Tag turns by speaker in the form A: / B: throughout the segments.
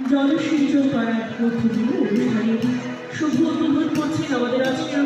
A: জলসিঞ্চন করার মধ্য দিয়ে অনুষ্ঠানের শুভ উদ্বোধন করছেন আমাদের আজকের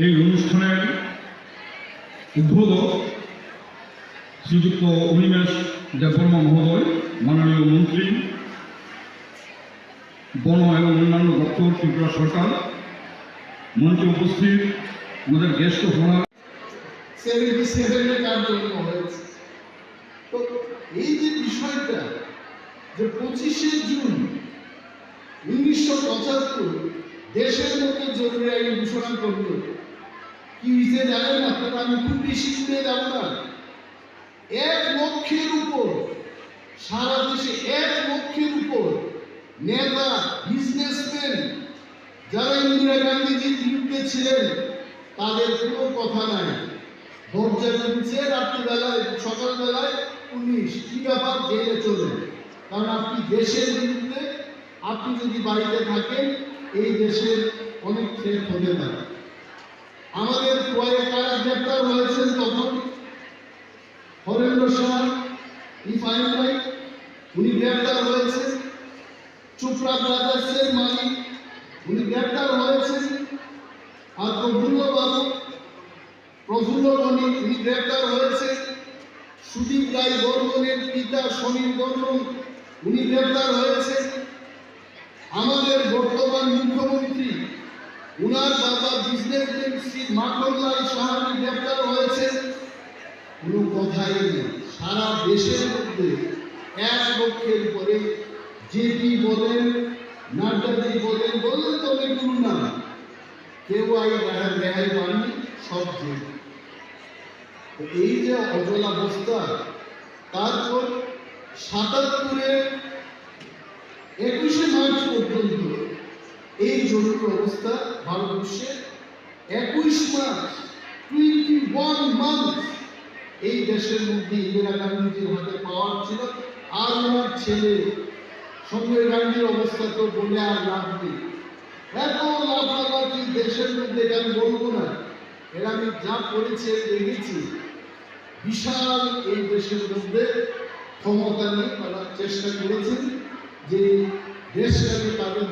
B: এই অনুষ্ঠানের উদ্বোধক শ্রীযুক্ত অনিমেষ দেববর্মা মহোদয়, মাননীয় মন্ত্রী বন এবং অন্যান্য দপ্তর ত্রিপুরা সরকার, মঞ্চে উপস্থিত আমাদের জ্যেষ্ঠ সভা
C: তো এই যে বিষয়টা যে 25শে জুন 1975 দেশের মধ্যে জরুরি আইন ঘোষণা করল, কি হয়েছে জানেন আপনারা? আমি খুব বেশি দূরে যাব না। 1 লক্ষের উপর, সারা দেশে 1 লক্ষের উপর নেতা, বিজনেসম্যান যারা ইন্দিরা গান্ধীজির বিরুদ্ধে ছিলেন, তাদের কোনো কথা নাই। দরজা খুলছে রাত্রিবেলায়, সকালবেলায় পুলিশ, কি ব্যাপার, জেলে চলে। কারণ আপনি দেশের বিরুদ্ধে, আপনি যদি বাড়িতে থাকেন, এই দেশের অনেক থ্রেট হতে পারে। আমাদের কারা গ্রেপ্তার হয়েছেন তখন? হরেন্দ্র শাহ ইফাইন ভাই, উনি গ্রেপ্তার হয়েছেন। চোপড়া ব্রাদার্সের মালিক, উনি গ্রেপ্তার হয়েছেন। আর প্রফুল্ল বণিক, উনি গ্রেপ্তার হয়েছেন। সুদীপ রায় বর্মনের পিতা সমীর বর্মন, উনি গ্রেপ্তার হয়েছেন। আমাদের বর্তমান মুখ্যমন্ত্রী, উনার বাবা বিজনেসম্যান শ্রী মাখনলাল সাহানি গ্রেপ্তার হয়েছেন। কোনো কথাই নেই। সারা দেশের মধ্যে 1 লক্ষের উপরে, জেপি বলেন, নাড্ডাজি বলেন, বললেন তো অনেকগুলো নাম, কেউ রেহাই পাননি, সব জেল। এই যে অচল অবস্থা, তারপর 77-এ 21শে মার্চ পর্যন্ত এই জরুরি অবস্থা ভারতবর্ষে 21 মাস, 21 মান্থ এই দেশের মধ্যে ইন্দিরা গান্ধীজির হাতে পাওয়ার ছিল। আর ওনার ছেলে সঞ্জয় গান্ধীর অবস্থা তো বলে আর লাভ নেই। এত লাফালাফি দেশের মধ্যে, আমি বলবো না, এরা আমি যা করেছে দেখেছি। বিশাল এই দেশের মধ্যে ক্ষমতা নিয়ে তারা চেষ্টা করেছেন যে দেশটাকে তাদের